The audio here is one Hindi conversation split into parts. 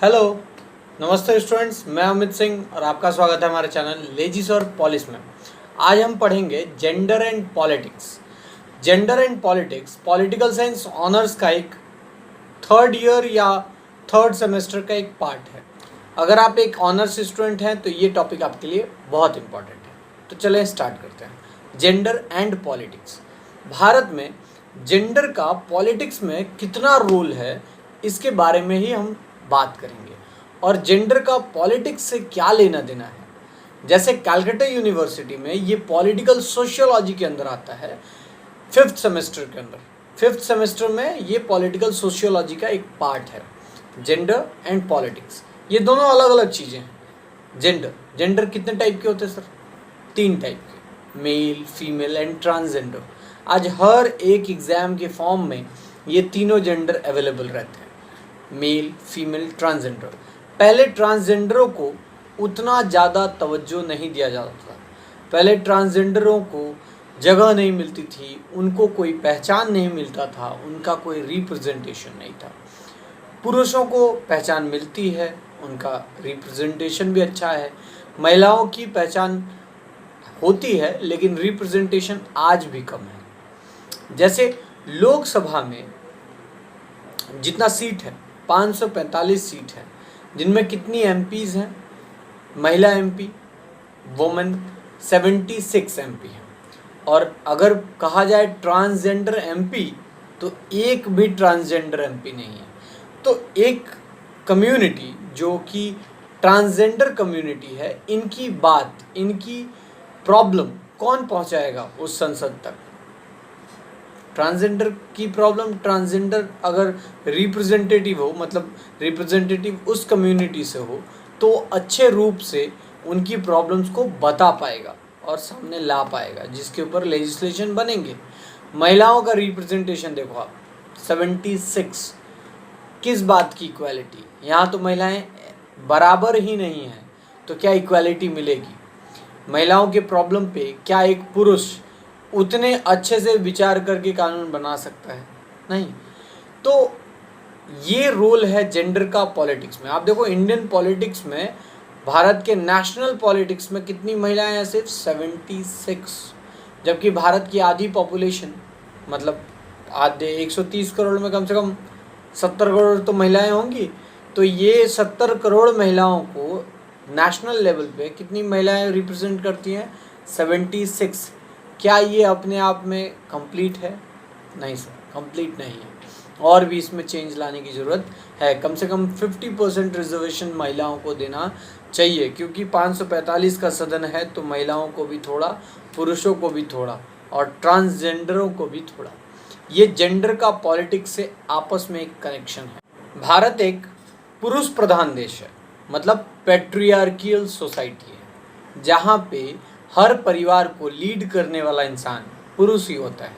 हेलो, नमस्ते स्टूडेंट्स। मैं अमित सिंह और आपका स्वागत है हमारे चैनल लेजिस और पॉलिस में। आज हम पढ़ेंगे gender and politics. Gender and politics political science honours का एक थर्ड ईयर या थर्ड सेमेस्टर का एक पार्ट है। अगर आप एक ऑनर्स स्टूडेंट हैं तो ये टॉपिक आपके लिए बहुत इंपॉर्टेंट है। तो चलें स्टार्ट करते हैं। Gender and politics. भारत में जेंडर का पॉलिटिक्स में कितना रोल है, इसके बारे में ही हम बात करेंगे। और जेंडर का पॉलिटिक्स से क्या लेना देना है। जैसे कैलकाटा यूनिवर्सिटी में ये पॉलिटिकल सोशियोलॉजी के अंदर आता है, फिफ्थ सेमेस्टर के अंदर। फिफ्थ सेमेस्टर में ये पॉलिटिकल सोशियोलॉजी का एक पार्ट है, जेंडर एंड पॉलिटिक्स। ये दोनों अलग अलग चीज़ें हैं। जेंडर कितने टाइप के होते हैं सर? 3 टाइप के, मेल, फीमेल एंड ट्रांसजेंडर। आज हर एक एग्ज़ाम के फॉर्म में ये तीनों जेंडर अवेलेबल रहते हैं, मेल, फीमेल, ट्रांसजेंडर। पहले ट्रांसजेंडरों को उतना ज़्यादा तवज्जो नहीं दिया जाता था। पहले ट्रांसजेंडरों को जगह नहीं मिलती थी, उनको कोई पहचान नहीं मिलता था, उनका कोई रिप्रेजेंटेशन नहीं था। पुरुषों को पहचान मिलती है, उनका रिप्रेजेंटेशन भी अच्छा है। महिलाओं की पहचान होती है लेकिन रिप्रेजेंटेशन आज भी कम है। जैसे लोकसभा में जितना सीट है, 545 सीट है, जिनमें कितनी एमपीज हैं? महिला एमपी, वुमेन 76 एमपी हैं। और अगर कहा जाए ट्रांसजेंडर एमपी, तो एक भी ट्रांसजेंडर एमपी नहीं है। तो एक कम्युनिटी जो कि ट्रांसजेंडर कम्युनिटी है, इनकी बात, इनकी प्रॉब्लम कौन पहुंचाएगा उस संसद तक? ट्रांसजेंडर की प्रॉब्लम, ट्रांसजेंडर अगर रिप्रेजेंटेटिव हो, मतलब रिप्रेजेंटेटिव उस कम्युनिटी से हो, तो अच्छे रूप से उनकी प्रॉब्लम्स को बता पाएगा और सामने ला पाएगा, जिसके ऊपर लेजिस्लेशन बनेंगे। महिलाओं का रिप्रेजेंटेशन देखो आप, 76। किस बात की इक्वालिटी? यहाँ तो महिलाएं बराबर ही नहीं हैं, तो क्या इक्वालिटी मिलेगी? महिलाओं के प्रॉब्लम पे क्या एक पुरुष उतने अच्छे से विचार करके कानून बना सकता है? नहीं। तो ये रोल है जेंडर का पॉलिटिक्स में। आप देखो इंडियन पॉलिटिक्स में, भारत के नेशनल पॉलिटिक्स में कितनी महिलाएं हैं? सिर्फ 76। जबकि भारत की आधी पॉपुलेशन, मतलब आधे 130 करोड़ में कम से कम 70 करोड़ तो महिलाएं होंगी। तो ये 70 करोड़ महिलाओं को नेशनल लेवल पे कितनी महिलाएं रिप्रेजेंट करती हैं? 76। क्या ये अपने आप में कंप्लीट है? नहीं सर, कंप्लीट नहीं है। और भी इसमें चेंज लाने की ज़रूरत है। कम से कम 50% रिजर्वेशन महिलाओं को देना चाहिए, क्योंकि 545 का सदन है, तो महिलाओं को भी थोड़ा, पुरुषों को भी थोड़ा, और ट्रांसजेंडरों को भी थोड़ा। ये जेंडर का पॉलिटिक्स से आपस में एक कनेक्शन है। भारत एक पुरुष प्रधान देश है, मतलब पैट्रियार्कियल सोसाइटी है, जहाँ पे हर परिवार को लीड करने वाला इंसान पुरुष ही होता है।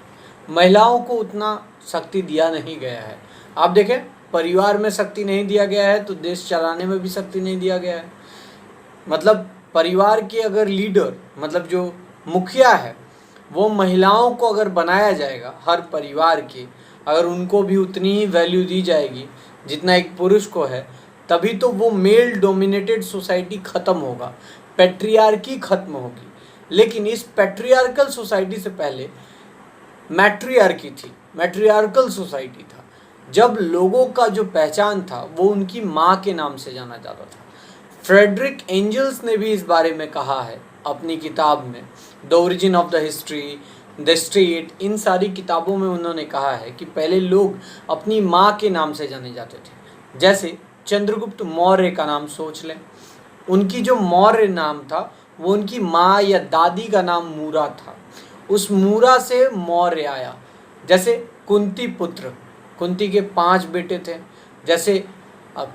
महिलाओं को उतना शक्ति दिया नहीं गया है। आप देखें, परिवार में शक्ति नहीं दिया गया है तो देश चलाने में भी शक्ति नहीं दिया गया है। मतलब परिवार के अगर लीडर, मतलब जो मुखिया है, वो महिलाओं को अगर बनाया जाएगा, हर परिवार के अगर उनको भी उतनी ही वैल्यू दी जाएगी जितना एक पुरुष को है, तभी तो वो मेल डोमिनेटेड सोसाइटी ख़त्म होगा, पैट्रियार्की ख़त्म होगी। लेकिन इस पैट्रियार्कल सोसाइटी से पहले मैट्रियार्की थी, मैट्रियार्कल सोसाइटी था, जब लोगों का जो पहचान था वो उनकी माँ के नाम से जाना जाता था। फ्रेडरिक एंजल्स ने भी इस बारे में कहा है अपनी किताब में, the origin of the history, the state, इन सारी किताबों में उन्होंने कहा है कि पहले लोग अपनी माँ के नाम से जाने जाते थे। जैसे चंद्रगुप्त मौर्य का नाम सोच लें, उनकी जो मौर्य नाम था वो उनकी माँ या दादी का नाम मूरा था, उस मूरा से मौर्य आया। जैसे कुंती पुत्र, कुंती के 5 बेटे थे। जैसे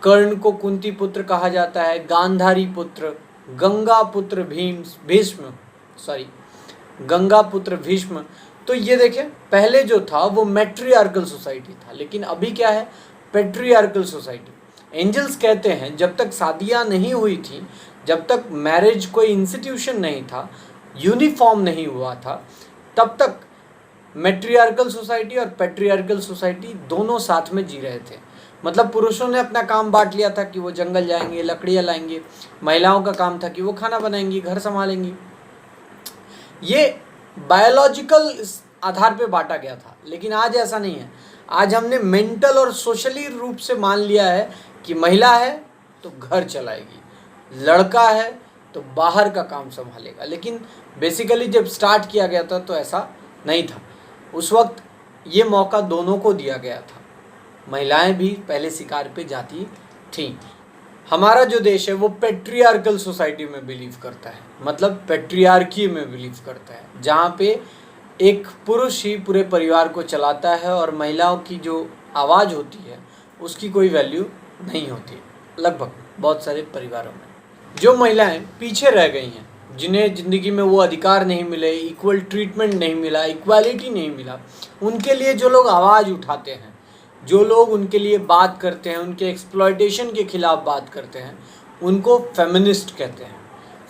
कर्ण को कुंती पुत्र कहा जाता है, गांधारी पुत्र, गंगा पुत्र गंगा पुत्र भीष्म। तो ये देखें, पहले जो था वो मैट्रियार्कल सोसाइटी था, लेकिन अभी क्या है? Patriarchal society. एंजल्स कहते हैं जब तक शादियाँ नहीं हुई थी, जब तक मैरिज कोई इंस्टीट्यूशन नहीं था, यूनिफॉर्म नहीं हुआ था, तब तक मैट्रियार्कल सोसाइटी और पैट्रियार्कल सोसाइटी दोनों साथ में जी रहे थे। मतलब पुरुषों ने अपना काम बांट लिया था कि वो जंगल जाएंगे, लकड़ियाँ लाएंगे, महिलाओं का काम था कि वो खाना बनाएंगी, घर संभालेंगी। ये बायोलॉजिकल आधार पे बांटा गया था, लेकिन आज ऐसा नहीं है। आज हमने मेंटल और सोशली रूप से मान लिया है कि महिला है तो घर चलाएगी, लड़का है तो बाहर का काम संभालेगा। लेकिन बेसिकली जब स्टार्ट किया गया था तो ऐसा नहीं था। उस वक्त ये मौका दोनों को दिया गया था। महिलाएं भी पहले शिकार पे जाती थीं। हमारा जो देश है वो पेट्रियार्कल सोसाइटी में बिलीव करता है, मतलब पेट्रियार्की में बिलीव करता है, जहाँ पे एक पुरुष ही पूरे परिवार को चलाता है और महिलाओं की जो आवाज़ होती है उसकी कोई वैल्यू नहीं होती। लगभग बहुत सारे परिवारों में जो महिलाएं पीछे रह गई हैं, जिन्हें ज़िंदगी में वो अधिकार नहीं मिले, इक्वल ट्रीटमेंट नहीं मिला, इक्वालिटी नहीं मिला, उनके लिए जो लोग आवाज़ उठाते हैं, जो लोग उनके लिए बात करते हैं, उनके एक्सप्लॉयटेशन के खिलाफ बात करते हैं, उनको फेमिनिस्ट कहते हैं।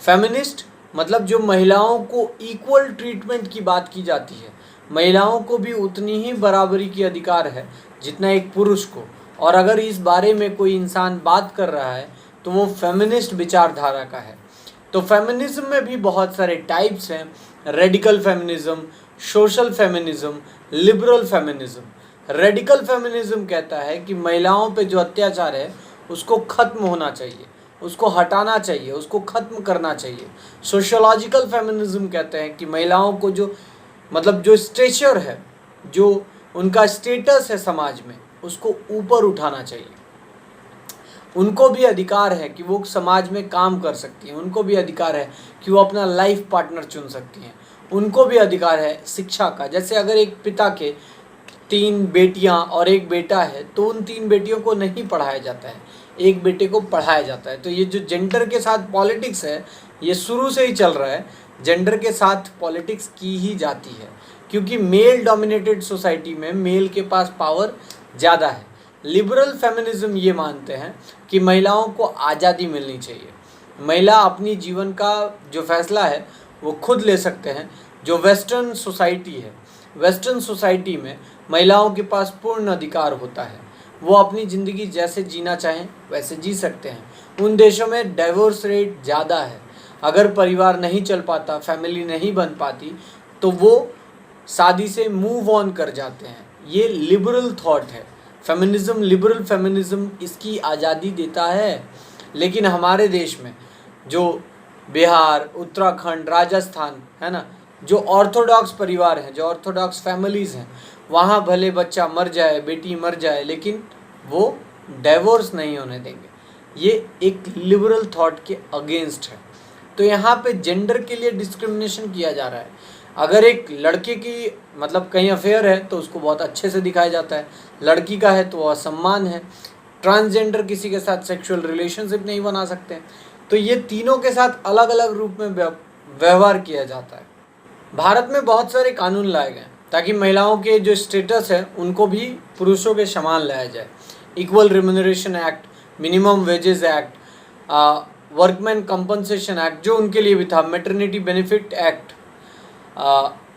फेमिनिस्ट मतलब जो महिलाओं को इक्वल ट्रीटमेंट की बात की जाती है, महिलाओं को भी उतनी ही बराबरी की अधिकार है जितना एक पुरुष को। और अगर इस बारे में कोई इंसान बात कर रहा है तो वो फेमिनिस्ट विचारधारा का है। तो फेमिनिज्म में भी बहुत सारे टाइप्स हैं, radical feminism, social feminism, liberal feminism. Radical feminism कहता है कि महिलाओं पे जो अत्याचार है उसको ख़त्म होना चाहिए, उसको हटाना चाहिए, उसको ख़त्म करना चाहिए। सोशोलॉजिकल फेमिनिज्म कहते हैं कि महिलाओं को जो मतलब जो स्टेचर है, जो उनका स्टेटस है समाज में, उसको ऊपर उठाना चाहिए। उनको भी अधिकार है कि वो समाज में काम कर सकती हैं, उनको भी अधिकार है कि वो अपना लाइफ पार्टनर चुन सकती हैं, उनको भी अधिकार है शिक्षा का। जैसे अगर एक पिता के 3 बेटियां और एक बेटा है तो उन 3 बेटियों को नहीं पढ़ाया जाता है, एक बेटे को पढ़ाया जाता है। तो ये जो जेंडर के साथ पॉलिटिक्स है ये शुरू से ही चल रहा है। जेंडर के साथ पॉलिटिक्स की ही जाती है क्योंकि मेल डोमिनेटेड सोसाइटी में मेल के पास पावर ज़्यादा है। लिबरल फेमिनिज्म ये मानते हैं कि महिलाओं को आज़ादी मिलनी चाहिए, महिला अपनी जीवन का जो फैसला है वो खुद ले सकते हैं। जो वेस्टर्न सोसाइटी है, वेस्टर्न सोसाइटी में महिलाओं के पास पूर्ण अधिकार होता है, वो अपनी ज़िंदगी जैसे जीना चाहें वैसे जी सकते हैं। उन देशों में डाइवोर्स रेट ज़्यादा है। अगर परिवार नहीं चल पाता, फैमिली नहीं बन पाती, तो वो शादी से मूव ऑन कर जाते हैं। ये लिबरल थॉट है। फेमिनिज्म, लिबरल फेमिनिज्म इसकी आज़ादी देता है। लेकिन हमारे देश में जो बिहार, उत्तराखंड, राजस्थान है ना, जो ऑर्थोडॉक्स परिवार हैं, जो ऑर्थोडॉक्स फैमिलीज़ हैं, वहाँ भले बच्चा मर जाए, बेटी मर जाए, लेकिन वो डाइवोर्स नहीं होने देंगे। ये एक लिबरल थॉट के अगेंस्ट है। तो यहाँ पे जेंडर के लिए डिस्क्रिमिनेशन किया जा रहा है। अगर एक लड़के की मतलब कहीं अफेयर है तो उसको बहुत अच्छे से दिखाया जाता है, लड़की का है तो वह सम्मान है। ट्रांसजेंडर किसी के साथ सेक्सुअल रिलेशनशिप नहीं बना सकते। तो ये तीनों के साथ अलग अलग रूप में व्यवहार किया जाता है। भारत में बहुत सारे कानून लाए गए ताकि महिलाओं के जो स्टेटस है उनको भी पुरुषों के समान लाया जाए। Equal remuneration act, minimum wages act, workman compensation act जो उनके लिए भी था, मैटरनिटी बेनिफिट एक्ट,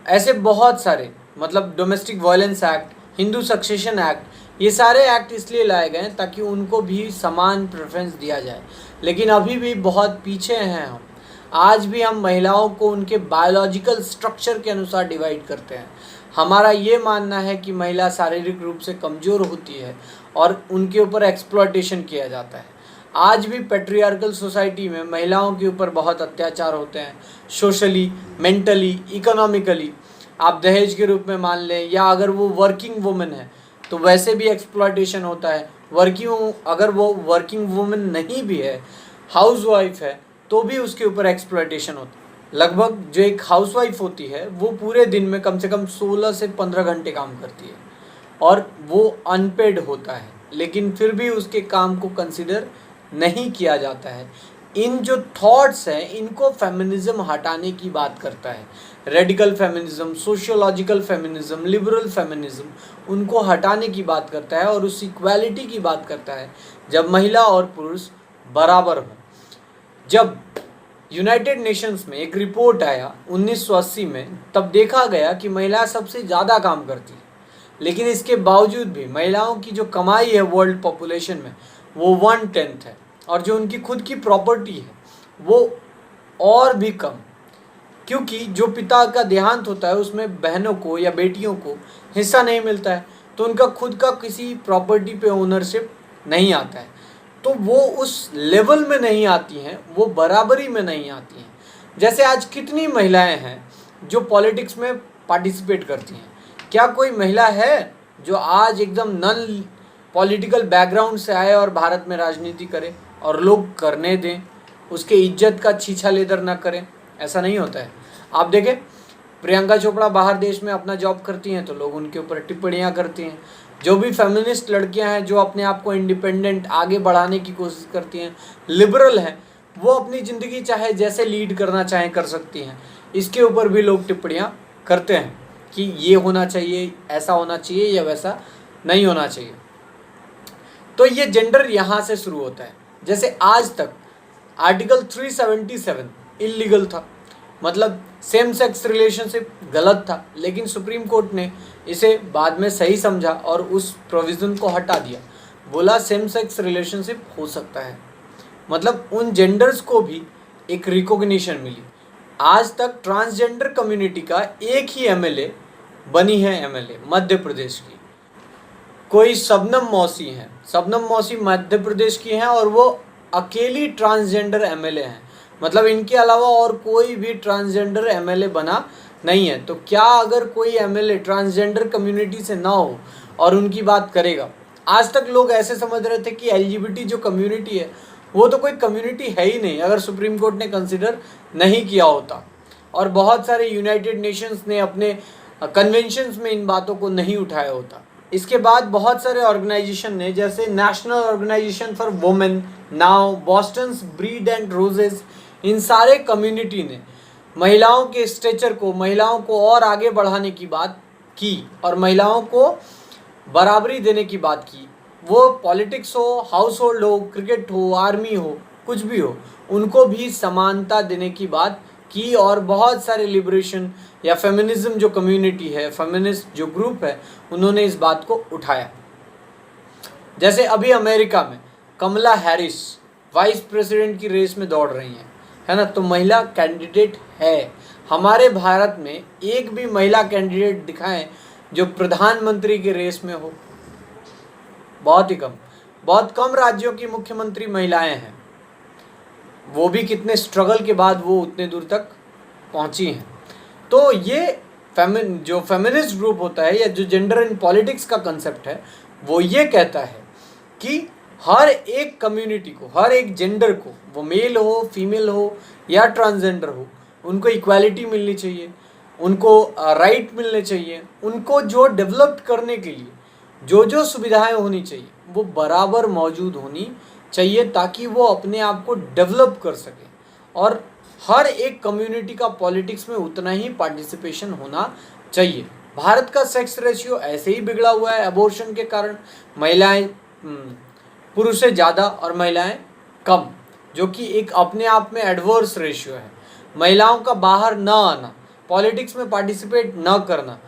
ऐसे बहुत सारे, मतलब domestic violence act, Hindu succession act, ये सारे एक्ट इसलिए लाए गए ताकि उनको भी समान प्रेफरेंस दिया जाए। लेकिन अभी भी बहुत पीछे हैं हम। आज भी हम महिलाओं को उनके बायोलॉजिकल स्ट्रक्चर के अनुसार डिवाइड करते हैं। हमारा ये मानना है कि महिला शारीरिक रूप से कमज़ोर होती है और उनके ऊपर एक्सप्लॉयटेशन किया जाता है। आज भी पेट्रियार्कल सोसाइटी में महिलाओं के ऊपर बहुत अत्याचार होते हैं, सोशली, मेंटली, इकोनॉमिकली। आप दहेज के रूप में मान लें, या अगर वो वर्किंग वुमेन है तो वैसे भी एक्सप्लॉयटेशन होता है। अगर वो वर्किंग वुमेन नहीं भी है, हाउसवाइफ है, तो भी उसके ऊपर एक्सप्लॉयटेशन होता है। लगभग जो एक हाउसवाइफ होती है वो पूरे दिन में कम से कम 16 से 15 घंटे काम करती है और वो अनपेड होता है, लेकिन फिर भी उसके काम को कंसिडर नहीं किया जाता है। इन जो थॉट्स हैं इनको फेमिनिज्म हटाने की बात करता है। Radical feminism, sociological feminism, liberal feminism उनको हटाने की बात करता है और उस इक्वालिटी की बात करता है जब महिला और पुरुष बराबर हों। जब यूनाइटेड नेशंस में एक रिपोर्ट आया 1980 में, तब देखा गया कि महिला सबसे ज़्यादा काम करती है। लेकिन इसके बावजूद भी महिलाओं की जो कमाई है वर्ल्ड पॉपुलेशन में वो 1/10 है, और जो उनकी खुद की प्रॉपर्टी है वो और भी कम, क्योंकि जो पिता का देहांत होता है उसमें बहनों को या बेटियों को हिस्सा नहीं मिलता है, तो उनका खुद का किसी प्रॉपर्टी पे ओनरशिप नहीं आता है, तो वो उस लेवल में नहीं आती हैं, वो बराबरी में नहीं आती हैं। जैसे आज कितनी महिलाएं हैं जो पॉलिटिक्स में पार्टिसिपेट करती हैं, क्या कोई महिला है जो आज एकदम नन पॉलिटिकल बैकग्राउंड से आए और भारत में राजनीति करे और लोग करने दें, उसके इज्जत का छीछा लेदर ना करें? ऐसा नहीं होता है। आप देखें, प्रियंका चोपड़ा बाहर देश में अपना जॉब करती हैं तो लोग उनके ऊपर टिप्पणियां करते हैं। जो भी फेमिनिस्ट लड़कियां हैं जो अपने आप को इंडिपेंडेंट आगे बढ़ाने की कोशिश करती हैं, लिबरल हैं, वो अपनी ज़िंदगी चाहे जैसे लीड करना चाहें कर सकती हैं, इसके ऊपर भी लोग टिप्पणियां करते हैं कि ये होना चाहिए, ऐसा होना चाहिए या वैसा नहीं होना चाहिए। तो ये जेंडर यहाँ से शुरू होता है। जैसे आज तक आर्टिकल 377 इलीगल था, मतलब सेम सेक्स रिलेशनशिप गलत था, लेकिन सुप्रीम कोर्ट ने इसे बाद में सही समझा और उस प्रोविज़न को हटा दिया, बोला सेम सेक्स रिलेशनशिप हो सकता है, मतलब उन जेंडर्स को भी एक रिकॉग्निशन मिली। आज तक ट्रांसजेंडर कम्युनिटी का एक ही एमएलए बनी है, एमएलए मध्य प्रदेश की, कोई शबनम मौसी हैं, शबनम मौसी मध्य प्रदेश की हैं और वो अकेली ट्रांसजेंडर एमएलए हैं, मतलब इनके अलावा और कोई भी ट्रांसजेंडर एमएलए बना नहीं है। तो क्या अगर कोई एमएलए ट्रांसजेंडर कम्युनिटी से ना हो और उनकी बात करेगा? आज तक लोग ऐसे समझ रहे थे कि एलजीबीटी जो कम्युनिटी है वो तो कोई कम्युनिटी है ही नहीं, अगर सुप्रीम कोर्ट ने कंसिडर नहीं किया होता, और बहुत सारे यूनाइटेड नेशंस ने अपने कन्वेंशंस में इन बातों को नहीं उठाया होता। इसके बाद बहुत सारे ऑर्गेनाइजेशन ने, जैसे नेशनल ऑर्गेनाइजेशन फॉर वुमेन, नाउ, बॉस्टन्स ब्रीड एंड रोजेस, इन सारे कम्युनिटी ने महिलाओं के स्टेचर को, महिलाओं को और आगे बढ़ाने की बात की और महिलाओं को बराबरी देने की बात की। वो पॉलिटिक्स हो, हाउस होल्ड हो, क्रिकेट हो, आर्मी हो, कुछ भी हो, उनको भी समानता देने की बात की, और बहुत सारे लिबरेशन या फेमिनिज्म जो कम्युनिटी है, फेमिनिस्ट जो ग्रुप है, उन्होंने इस बात को उठाया। जैसे अभी अमेरिका में कमला हैरिस वाइस प्रेसिडेंट की रेस में दौड़ रही हैं, है ना, तो महिला कैंडिडेट है। हमारे भारत में एक भी महिला कैंडिडेट दिखाएं जो प्रधानमंत्री की रेस में हो? बहुत ही कम। बहुत कम राज्यों की मुख्यमंत्री महिलाएं हैं, वो भी कितने स्ट्रगल के बाद वो उतने दूर तक पहुंची हैं। तो ये जो फेमिनिस्ट ग्रुप होता है या जो जेंडर इन पॉलिटिक्स का कंसेप्ट है, वो ये कहता है कि हर एक कम्युनिटी को, हर एक जेंडर को, वो मेल हो, फीमेल हो या ट्रांसजेंडर हो, उनको इक्वालिटी मिलनी चाहिए, उनको राइट मिलने चाहिए, उनको जो डेवलप करने के लिए जो जो सुविधाएं होनी चाहिए वो बराबर मौजूद होनी चाहिए, ताकि वो अपने आप को डेवलप कर सके। और हर एक कम्युनिटी का पॉलिटिक्स में उतना ही पार्टिसिपेशन होना चाहिए। भारत का सेक्स रेशियो ऐसे ही बिगड़ा हुआ है अबॉर्शन के कारण, महिलाएं पुरुष से ज़्यादा और महिलाएं कम, जो कि एक अपने आप में एडवर्स रेशियो है। महिलाओं का बाहर न आना, पॉलिटिक्स में पार्टिसिपेट न करना,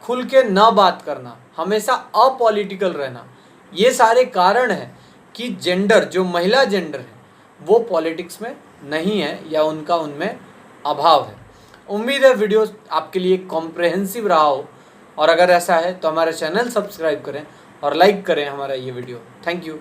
खुल के न बात करना, हमेशा अपॉलिटिकल रहना, ये सारे कारण हैं कि जेंडर, जो महिला जेंडर है, वो पॉलिटिक्स में नहीं है या उनका उनमें अभाव है। उम्मीद है वीडियो आपके लिए कॉम्प्रहेंसिव रहा हो, और अगर ऐसा है तो हमारा चैनल सब्सक्राइब करें और लाइक करें हमारा ये वीडियो। Thank you.